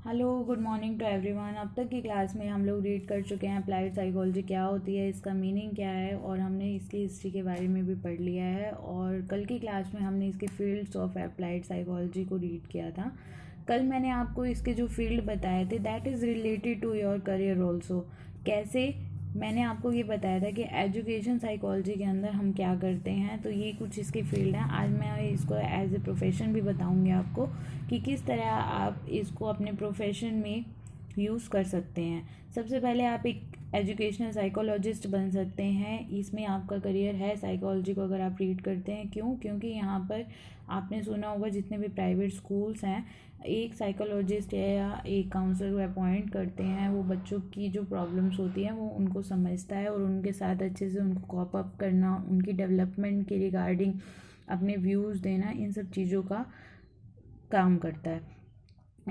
Hello good morning to everyone. अब तक की क्लास में हम लोग रीड कर चुके हैं अप्लाइड साइकोलॉजी क्या होती है, इसका मीनिंग क्या है, और हमने इसकी हिस्ट्री के बारे में भी पढ़ लिया है। और कल की क्लास में हमने इसके फील्ड्स ऑफ अप्लाइड साइकोलॉजी को रीड किया था। कल मैंने आपको इसके जो फील्ड बताए थे that is related to your career also. कैसे? मैंने आपको ये बताया था कि एजुकेशन साइकोलॉजी के अंदर हम क्या करते हैं, तो ये कुछ इसकी फील्ड हैं। आज मैं इसको एज ए प्रोफेशन भी बताऊंगी आपको कि किस तरह आप इसको अपने प्रोफेशन में यूज़ कर सकते हैं। सबसे पहले आप एक एजुकेशनल साइकोलॉजिस्ट बन सकते हैं। इसमें आपका करियर है साइकोलॉजी को अगर आप रीड करते हैं। क्यों? क्योंकि यहाँ पर आपने सुना होगा जितने भी प्राइवेट स्कूल्स हैं एक साइकोलॉजिस्ट या एक काउंसलर को अपॉइंट करते हैं। वो बच्चों की जो प्रॉब्लम्स होती हैं वो उनको समझता है और उनके साथ अच्छे से उनको कॉप अप करना, उनकी डेवलपमेंट के रिगार्डिंग अपने व्यूज़ देना, इन सब चीज़ों का काम करता है।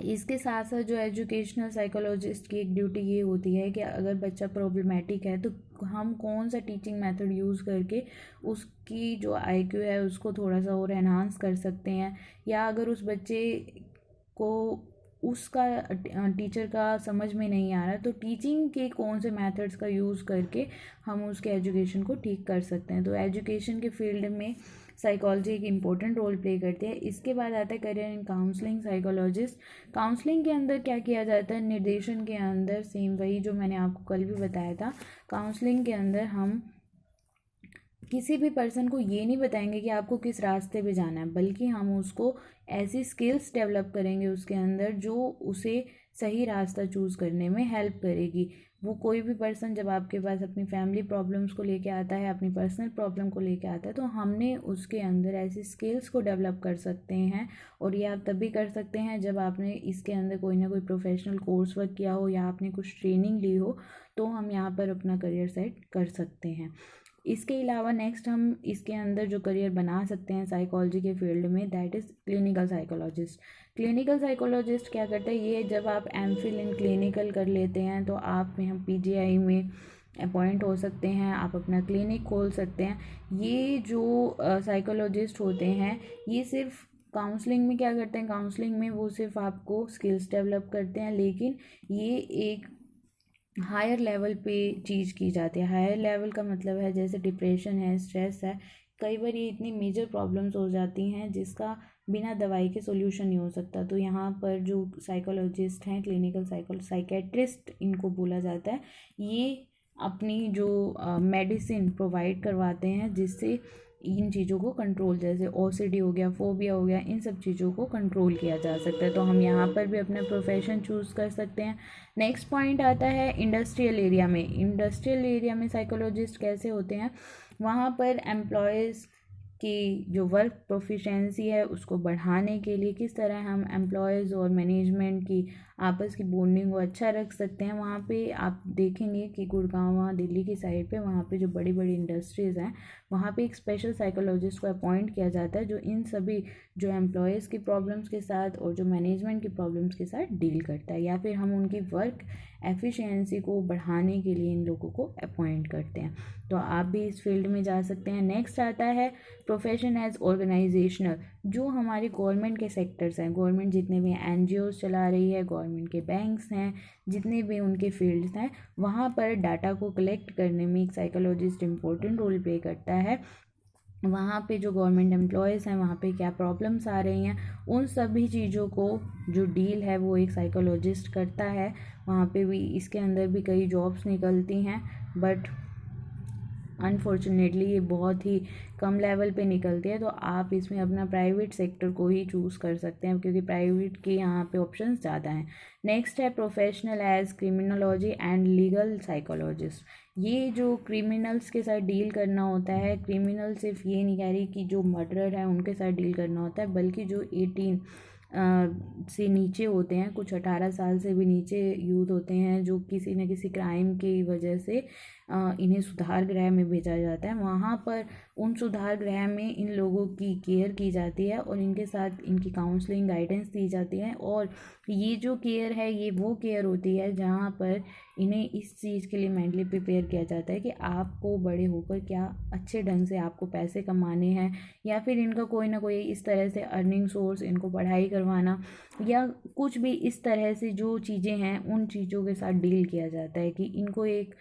इसके साथ साथ जो एजुकेशनल साइकोलॉजिस्ट की एक ड्यूटी ये होती है कि अगर बच्चा प्रॉब्लमेटिक है तो हम कौन सा टीचिंग मेथड यूज़ करके उसकी जो आईक्यू है उसको थोड़ा सा और एनहांस कर सकते हैं, या अगर उस बच्चे को उसका टीचर का समझ में नहीं आ रहा तो टीचिंग के कौन से मेथड्स का यूज़ करके हम उसके एजुकेशन को ठीक कर सकते हैं। तो एजुकेशन के फील्ड में साइकोलॉजी एक इम्पोर्टेंट रोल प्ले करती है। इसके बाद आता है career in counselling psychologist. Counselling के अंदर क्या किया जाता है? निर्देशन के अंदर सेम वही जो मैंने आपको कल भी बताया था। काउंसलिंग के अंदर हम किसी भी पर्सन को ये नहीं बताएंगे कि आपको किस रास्ते पे जाना है, बल्कि हम उसको ऐसी स्किल्स डेवलप करेंगे उसके अंदर जो उसे सही रास्ता चूज़ करने में हेल्प करेगी। वो कोई भी पर्सन जब आपके पास अपनी फैमिली प्रॉब्लम्स को लेके आता है, अपनी पर्सनल प्रॉब्लम को लेके आता है, तो हमने उसके अंदर ऐसी स्किल्स को डेवलप कर सकते हैं। और ये आप तभी कर सकते हैं जब आपने इसके अंदर कोई ना कोई प्रोफेशनल कोर्स वर्क किया हो या आपने कुछ ट्रेनिंग ली हो, तो हम यहाँ पर अपना करियर सेट कर सकते हैं। इसके अलावा नेक्स्ट हम इसके अंदर जो करियर बना सकते हैं साइकोलॉजी के फील्ड में that is clinical psychologist. Clinical psychologist क्या करता है? ये जब आप एमफिल इन क्लिनिकल कर लेते हैं तो आप यहाँ पीजीआई में अपॉइंट हो सकते हैं, आप अपना क्लिनिक खोल सकते हैं। ये जो साइकोलॉजिस्ट होते हैं ये सिर्फ काउंसलिंग में क्या करते हैं? काउंसलिंग में वो सिर्फ आपको स्किल्स डेवलप करते हैं, लेकिन ये एक हायर लेवल पे चीज़ की जाती है। हायर लेवल का मतलब है जैसे डिप्रेशन है, स्ट्रेस है, कई बार ये इतनी मेजर प्रॉब्लम्स हो जाती हैं जिसका बिना दवाई के सोल्यूशन नहीं हो सकता। तो यहाँ पर जो साइकोलॉजिस्ट हैं, क्लिनिकल साइकेट्रिस्ट इनको बोला जाता है, ये अपनी जो मेडिसिन प्रोवाइड करवाते हैं जिससे इन चीज़ों को कंट्रोल, जैसे ओसीडी हो गया, फोबिया हो गया, इन सब चीज़ों को कंट्रोल किया जा सकता है। तो हम यहाँ पर भी अपना प्रोफेशन चूज़ कर सकते हैं। नेक्स्ट पॉइंट आता है इंडस्ट्रियल एरिया में। इंडस्ट्रियल एरिया में साइकोलॉजिस्ट कैसे होते हैं? वहाँ पर एम्प्लॉयज़ की जो वर्क प्रोफिशेंसी है उसको बढ़ाने के लिए किस तरह हम एम्प्लॉयज़ और मैनेजमेंट की आपस की बॉन्डिंग को अच्छा रख सकते हैं। वहाँ पे आप देखेंगे कि गुड़गांव दिल्ली की साइड पे वहाँ पे जो बड़ी बड़ी इंडस्ट्रीज़ हैं वहाँ पे एक स्पेशल साइकोलॉजिस्ट को अपॉइंट किया जाता है जो इन सभी जो एम्प्लॉयज़ की प्रॉब्लम्स के साथ और जो मैनेजमेंट की प्रॉब्लम्स के साथ डील करता है, या फिर हम उनकी वर्क एफिशिएंसी को बढ़ाने के लिए इन लोगों को अपॉइंट करते हैं। तो आप भी इस फील्ड में जा सकते हैं। नेक्स्ट आता है प्रोफेशन एज ऑर्गेनाइजेशनल। जो हमारे गवर्नमेंट के सेक्टर्स हैं, गवर्नमेंट जितने भी एनजीओज चला रही है, गवर्नमेंट के बैंक्स हैं, जितने भी उनके फील्ड्स हैं, वहाँ पर डाटा को कलेक्ट करने में एक साइकोलॉजिस्ट इम्पोर्टेंट रोल प्ले करता है। वहाँ पे जो गवर्नमेंट एम्प्लॉयज़ हैं वहाँ पे क्या प्रॉब्लम्स आ रही हैं, उन सभी चीज़ों को जो डील है वो एक साइकोलॉजिस्ट करता है। वहाँ पे भी इसके अंदर भी कई जॉब्स निकलती हैं, बट अनफॉर्चुनेटली ये बहुत ही कम लेवल पे निकलती है। तो आप इसमें अपना प्राइवेट सेक्टर को ही चूज़ कर सकते हैं क्योंकि प्राइवेट के यहाँ पे ऑप्शंस ज़्यादा हैं। नेक्स्ट है professional as criminology and legal psychologist. ये जो क्रिमिनल्स के साथ डील करना होता है, क्रिमिनल सिर्फ ये नहीं कह रही कि जो मर्डर है उनके साथ डील करना होता है, बल्कि जो 18 से नीचे होते हैं, कुछ 18 साल से भी नीचे यूथ होते हैं जो किसी न किसी क्राइम की वजह से इन्हें सुधार गृह में भेजा जाता है। वहाँ पर उन सुधार गृह में इन लोगों की केयर की जाती है और इनके साथ इनकी काउंसलिंग गाइडेंस दी जाती है। और ये जो केयर है ये वो केयर होती है जहाँ पर इन्हें इस चीज़ के लिए मेंटली प्रिपेयर किया जाता है कि आपको बड़े होकर क्या अच्छे ढंग से आपको पैसे कमाने हैं, या फिर इनका कोई ना कोई इस तरह से अर्निंग सोर्स, इनको पढ़ाई करवाना या कुछ भी इस तरह से जो चीज़ें हैं उन चीज़ों के साथ डील किया जाता है कि इनको एक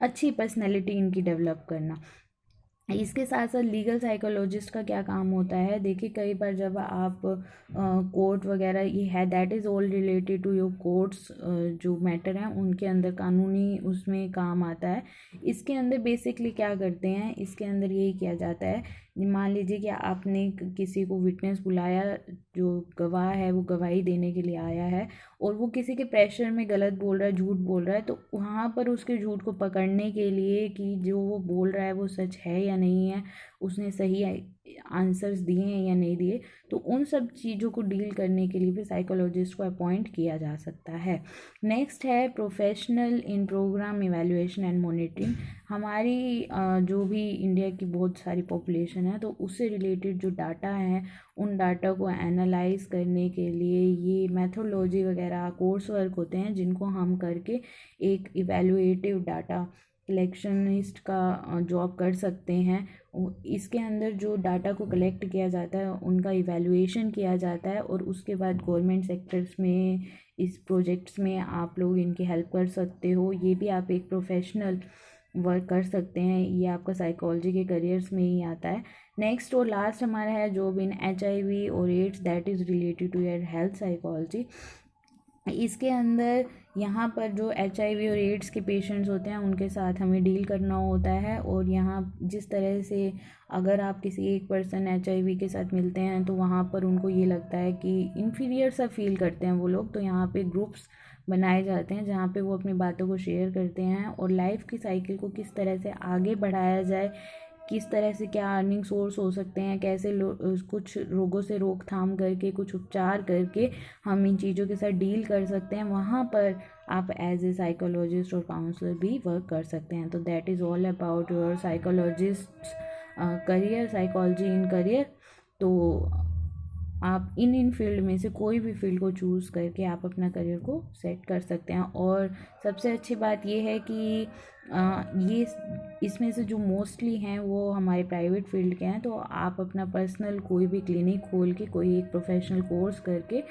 अच्छी पर्सनैलिटी इनकी डेवलप करना। इसके साथ साथ लीगल साइकोलॉजिस्ट का क्या काम होता है, देखिए कई बार जब आप कोर्ट वगैरह ये है, that is all related to your courts, जो मैटर हैं उनके अंदर कानूनी उसमें काम आता है। इसके अंदर बेसिकली क्या करते हैं, इसके अंदर यही किया जाता है, मान लीजिए कि आपने किसी को विटनेस बुलाया, जो गवाह है वो गवाही देने के लिए आया है और वो किसी के प्रेशर में गलत बोल रहा है, झूठ बोल रहा है, तो वहाँ पर उसके झूठ को पकड़ने के लिए कि जो वो बोल रहा है वो सच है या नहीं है, उसने सही आंसर्स दिए हैं या नहीं दिए, तो उन सब चीज़ों को डील करने के लिए भी साइकोलॉजिस्ट को अपॉइंट किया जा सकता है। नेक्स्ट है professional in program evaluation and monitoring. हमारी जो भी इंडिया की बहुत सारी पॉपुलेशन है तो उससे रिलेटेड जो डाटा है उन डाटा को एनालाइज करने के लिए ये मेथोडोलॉजी वगैरह कोर्स वर्क होते हैं जिनको हम करके एक इवैल्यूएटिव डाटा कलेक्शनिस्ट का जॉब कर सकते हैं। इसके अंदर जो डाटा को कलेक्ट किया जाता है उनका इवैल्यूएशन किया जाता है और उसके बाद गवर्नमेंट सेक्टर्स में इस प्रोजेक्ट्स में आप लोग इनकी हेल्प कर सकते हो। ये भी आप एक प्रोफेशनल वर्क कर सकते हैं, ये आपका साइकोलॉजी के करियर्स में ही आता है। नेक्स्ट और लास्ट हमारा है जॉब इन HIV और AIDS, that is related to your health psychology. इसके अंदर यहाँ पर जो HIV और एड्स के पेशेंट्स होते हैं उनके साथ हमें डील करना होता है और यहाँ जिस तरह से अगर आप किसी एक पर्सन HIV के साथ मिलते हैं तो वहाँ पर उनको ये लगता है कि इन्फीरियर सा फील करते हैं वो लोग, तो यहाँ पे ग्रुप्स बनाए जाते हैं जहाँ पे वो अपनी बातों को शेयर करते हैं और लाइफ की साइकिल को किस तरह से आगे बढ़ाया जाए, किस तरह से क्या अर्निंग सोर्स हो सकते हैं, कैसे कुछ रोगों से रोकथाम करके कुछ उपचार करके हम इन चीज़ों के साथ डील कर सकते हैं, वहाँ पर आप एज ए साइकोलॉजिस्ट और काउंसलर भी वर्क कर सकते हैं। तो that is all about your psychologist career, psychology in career. तो आप इन फील्ड में से कोई भी फील्ड को चूज़ करके आप अपना करियर को सेट कर सकते हैं। और सबसे अच्छी बात ये है कि ये इसमें से जो मोस्टली हैं वो हमारे प्राइवेट फील्ड के हैं, तो आप अपना पर्सनल कोई भी क्लिनिक खोल के कोई एक प्रोफेशनल कोर्स करके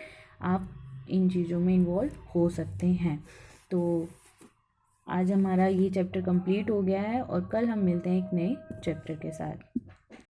आप इन चीज़ों में इन्वॉल्व हो सकते हैं। तो आज हमारा ये चैप्टर कंप्लीट हो गया है और कल हम मिलते हैं एक नए चैप्टर के साथ।